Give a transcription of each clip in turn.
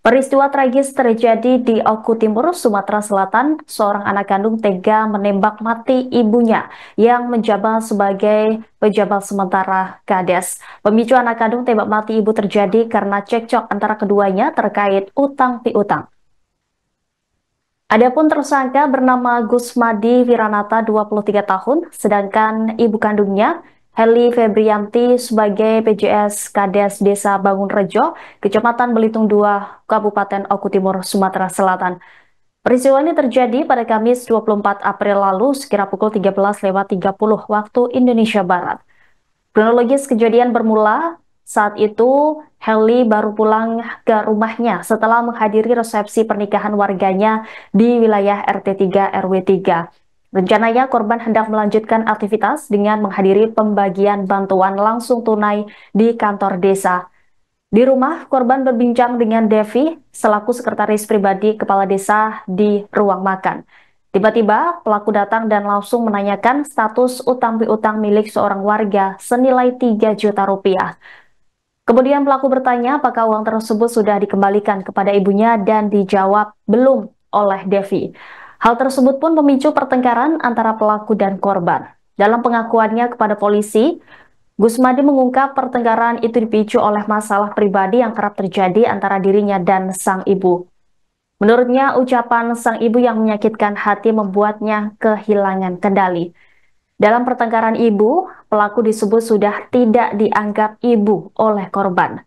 Peristiwa tragis terjadi di Oku Timur, Sumatera Selatan. Seorang anak kandung tega menembak mati ibunya yang menjabat sebagai pejabat sementara Kades. Pemicu anak kandung tembak mati ibu terjadi karena cekcok antara keduanya terkait utang piutang. Adapun tersangka bernama Gusmadi Wiranata 23 tahun, sedangkan ibu kandungnya Heli Febrianti sebagai PJS Kades Desa Bangunrejo, Kecamatan Belitung 2, Kabupaten Oku Timur, Sumatera Selatan. Peristiwa ini terjadi pada Kamis 24 April lalu sekira pukul 13.30 waktu Indonesia Barat. Kronologis kejadian bermula saat itu Heli baru pulang ke rumahnya setelah menghadiri resepsi pernikahan warganya di wilayah RT 3 RW 3. Rencananya korban hendak melanjutkan aktivitas dengan menghadiri pembagian bantuan langsung tunai di kantor desa. Di rumah, korban berbincang dengan Devi selaku sekretaris pribadi kepala desa di ruang makan. Tiba-tiba, pelaku datang dan langsung menanyakan status utang piutang milik seorang warga senilai 3 juta rupiah. Kemudian pelaku bertanya apakah uang tersebut sudah dikembalikan kepada ibunya dan dijawab belum oleh Devi. Hal tersebut pun memicu pertengkaran antara pelaku dan korban. Dalam pengakuannya kepada polisi, Gusmadi mengungkap pertengkaran itu dipicu oleh masalah pribadi yang kerap terjadi antara dirinya dan sang ibu. Menurutnya, ucapan sang ibu yang menyakitkan hati membuatnya kehilangan kendali. Dalam pertengkaran ibu, pelaku disebut sudah tidak dianggap ibu oleh korban.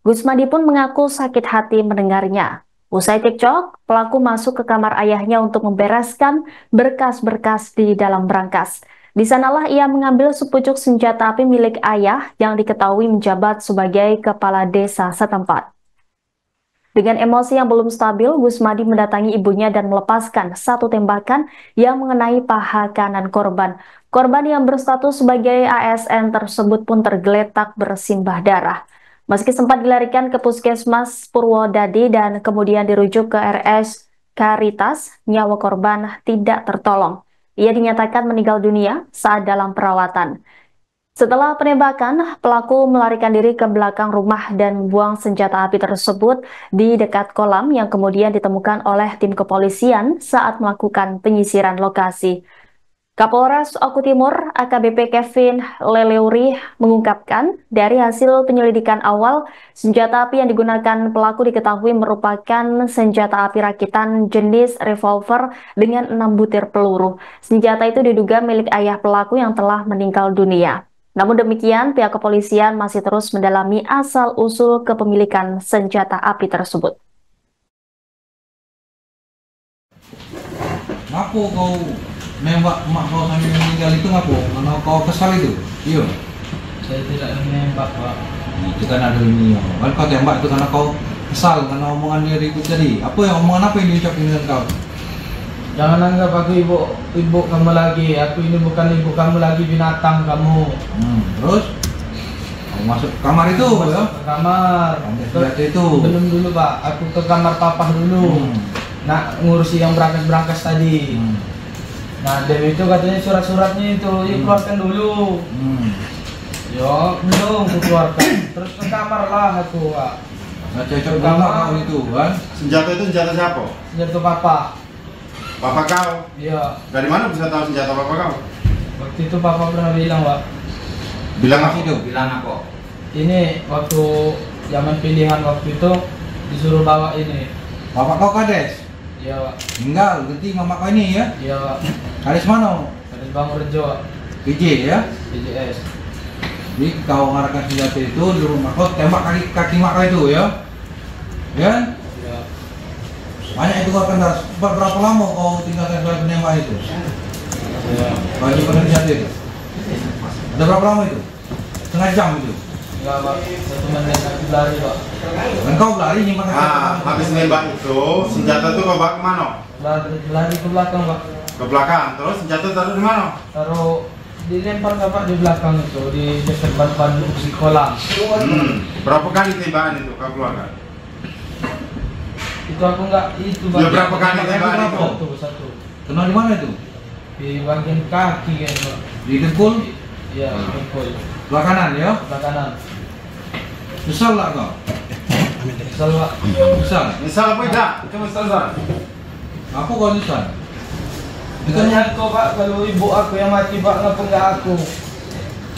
Gusmadi pun mengaku sakit hati mendengarnya. Usai cekcok, pelaku masuk ke kamar ayahnya untuk membereskan berkas-berkas di dalam brankas. Di sanalah ia mengambil sepucuk senjata api milik ayah yang diketahui menjabat sebagai kepala desa setempat. Dengan emosi yang belum stabil, Gusmadi mendatangi ibunya dan melepaskan satu tembakan yang mengenai paha kanan korban. Korban yang berstatus sebagai ASN tersebut pun tergeletak bersimbah darah. Meski sempat dilarikan ke Puskesmas Purwodadi dan kemudian dirujuk ke RS Karitas, nyawa korban tidak tertolong. Ia dinyatakan meninggal dunia saat dalam perawatan. Setelah penembakan, pelaku melarikan diri ke belakang rumah dan membuang senjata api tersebut di dekat kolam yang kemudian ditemukan oleh tim kepolisian saat melakukan penyisiran lokasi. Kapolres Oku Timur, AKBP Kevin Leleuri, mengungkapkan dari hasil penyelidikan awal, senjata api yang digunakan pelaku diketahui merupakan senjata api rakitan jenis revolver dengan 6 butir peluru. Senjata itu diduga milik ayah pelaku yang telah meninggal dunia. Namun demikian, pihak kepolisian masih terus mendalami asal-usul kepemilikan senjata api tersebut. Ngapo kau nembak emak kau sampai meninggal itu ngapo? Karena kau kesal itu? Iya. Saya tidak menembak, Pak. Itu kan ada ini ya. Kan kau tembak itu karena kau kesal karena omongan dia itu tadi. Omongan apa yang diucapkan dengan kau? Jangan anggap aku ibu kamu lagi. Aku ini bukan ibu kamu lagi, binatang kamu. Terus? Kau masuk kamar itu ya? Ke kamar. Itu. Belum dulu, Pak. Aku ke kamar papa dulu. Nah, ngurusi yang berangkas-berangkas tadi. Nah, Dewi itu katanya surat-suratnya itu, yuk keluarkan dulu. Yo, belum aku keluarkan. Terus ke kamar lah aku, Pak. Nah, cocok kamar itu kan? Senjata itu senjata siapa? Senjata papa. Papa kau? Iya. Dari mana bisa tahu senjata papa kau? Waktu itu papa pernah bilang, Pak. Bilang apa? Bilang apa? Ini waktu zaman pilihan waktu itu disuruh bawa ini. Bapak kau kades? Iya, Pak. Tinggal, ganti mama kau ini ya? Iya, Pak. Kades mana? Dari Bangunrejo, Pak. PJ ya? PJS. Jadi kau ngarahkan senjata itu di rumah kau, tembak kaki mak kau itu ya? Ya? Iya. Banyak itu kau kenal. Berapa lama kau tinggalkan sebagai penembak itu? Iya. Bagi penelitian itu? Udah berapa lama itu? Setengah jam itu? Enggak, Pak. 1 menit aku lari, Pak. Dan kau lari nyimpan Habis nembak itu, senjata itu kau bawa kemana? Lari ke belakang, Pak. Ke belakang. Terus senjata taruh di mana? Taruh dilempar ke Pak di belakang itu, di dekat ban di kolam. Berapa kali tembakan itu kau keluarkan? Itu aku enggak itu, Pak. Ya, berapa kali tembakan itu? Satu. Kenal di mana itu? Di bagian kaki kan, Pak. Di dengkul? Iya, dengkul. Sebelah kanan ya? Sebelah kanan. Besar lah kau? Misal Pak. Misal? Misal apa tidak? Itu misal San. Apa kau misal? Ditanya kau Pak, kalau ibu aku yang mati Pak, ngapa enggak aku?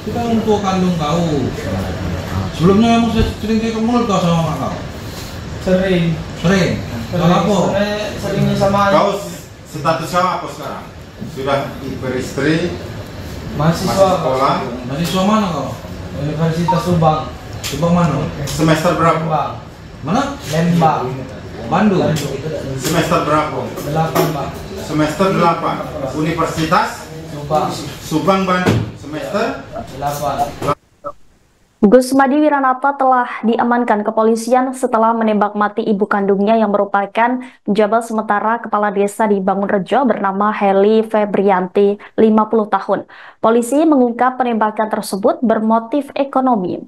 Kita untuk kandung kau. Sebelumnya emang sering ke mulut kau sama mak kau? Sering. Sering? Kalau apa? Seringnya sama Kau status kau apa sekarang? Sudah beristri, masih mahasiswa sekolah, Mahasiswa mana kau? Universitas Subang. Subang mana? semester berapa? Lembang. Mana? Lembang. Bandung. Semester berapa? 8 Pak. Semester 8. Universitas Subang. Subang Bandung. Semester 8. Gusmadi Wiranata telah diamankan kepolisian setelah menembak mati ibu kandungnya yang merupakan pejabat sementara kepala desa di Bangunrejo bernama Heli Febrianti, 50 tahun. Polisi mengungkap penembakan tersebut bermotif ekonomi.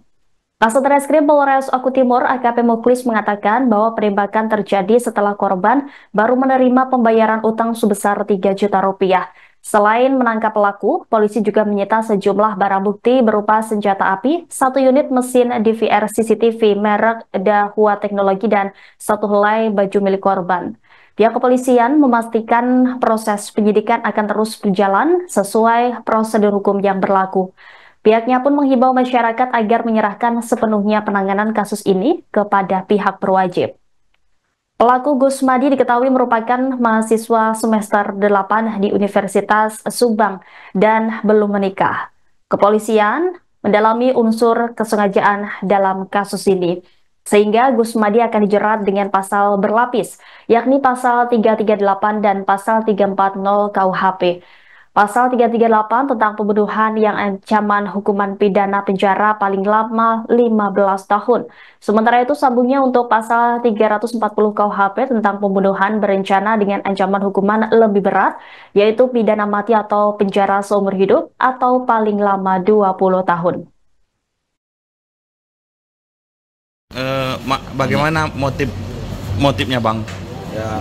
Kasat Reskrim Polres Oku Timur AKP Muklis mengatakan bahwa penembakan terjadi setelah korban baru menerima pembayaran utang sebesar 3 juta rupiah. Selain menangkap pelaku, polisi juga menyita sejumlah barang bukti berupa senjata api, 1 unit mesin DVR CCTV merek Dahua Teknologi, dan 1 helai baju milik korban. Pihak kepolisian memastikan proses penyidikan akan terus berjalan sesuai prosedur hukum yang berlaku. Pihaknya pun menghimbau masyarakat agar menyerahkan sepenuhnya penanganan kasus ini kepada pihak berwajib. Pelaku Gusmadi diketahui merupakan mahasiswa semester 8 di Universitas Subang dan belum menikah. Kepolisian mendalami unsur kesengajaan dalam kasus ini, sehingga Gusmadi akan dijerat dengan pasal berlapis, yakni pasal 338 dan pasal 340 KUHP. Pasal 338 tentang pembunuhan yang ancaman hukuman pidana penjara paling lama 15 tahun. Sementara itu sambungnya untuk pasal 340 KUHP tentang pembunuhan berencana dengan ancaman hukuman lebih berat, yaitu pidana mati atau penjara seumur hidup atau paling lama 20 tahun. Bagaimana motifnya Bang? Ya,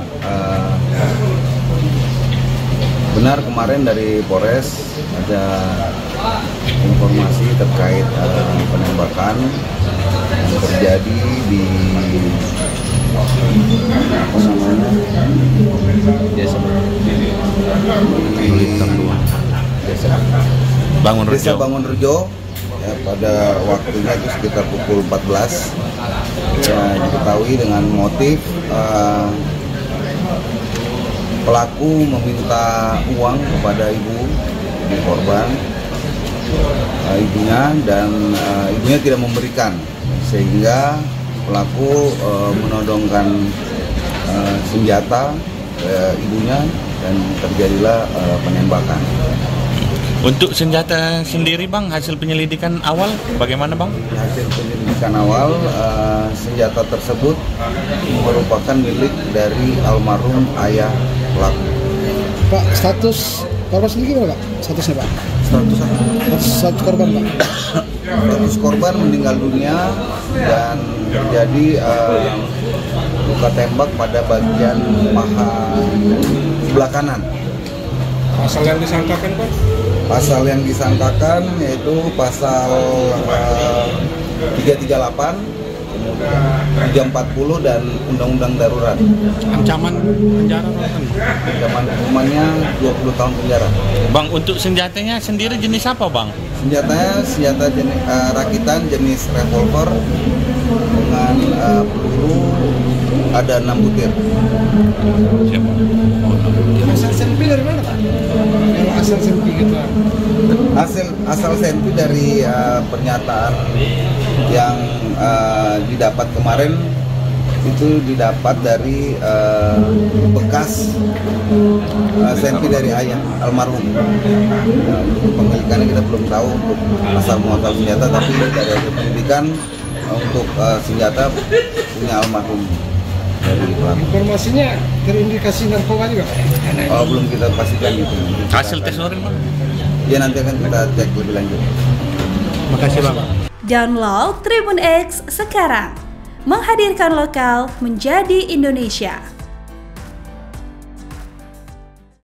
benar kemarin dari Polres ada informasi terkait penembakan yang terjadi di Desa Bangunrejo. Ya, pada waktunya itu sekitar pukul 14. Ya, diketahui dengan motif pelaku meminta uang kepada ibu korban, ibunya, dan ibunya tidak memberikan, sehingga pelaku menodongkan senjata ke ibunya dan terjadilah penembakan. Untuk senjata sendiri Bang, hasil penyelidikan awal bagaimana Bang? Hasil penyelidikan awal, senjata tersebut merupakan milik dari almarhum ayah pelaku. Pak, status korban sendiri gimana Pak? Statusnya Pak? Status korban Pak? Status korban meninggal dunia dan terjadi luka tembak pada bagian paha sebelah kanan. Pasal yang disangkakan Pak? Pasal yang disangkakan yaitu pasal 338, 340 dan Undang-Undang Darurat. Ancaman penjara Ancaman hukumannya 20 tahun penjara. Bang, untuk senjatanya sendiri jenis apa Bang? Senjatanya senjata jenis, rakitan jenis revolver dengan peluru ada 6 butir. Siapa? Asal senpi dari mana Pak? Kalau asal senpi gitu. Asal senpi dari pernyataan yang didapat kemarin itu didapat dari bekas senpi dari ayah almarhum. Nah, untuk pemilikannya kita belum tahu untuk asal muasal senjata, tapi dari hasil penyidikan untuk senjata punya almarhum. Informasinya terindikasi narkoba juga Pak? Oh, belum kita pastikan gitu. Hasil tes urin Bang? Ya, nanti akan kita cek lebih lanjut. Makasih Bang. Download Tribun X sekarang, menghadirkan lokal menjadi Indonesia.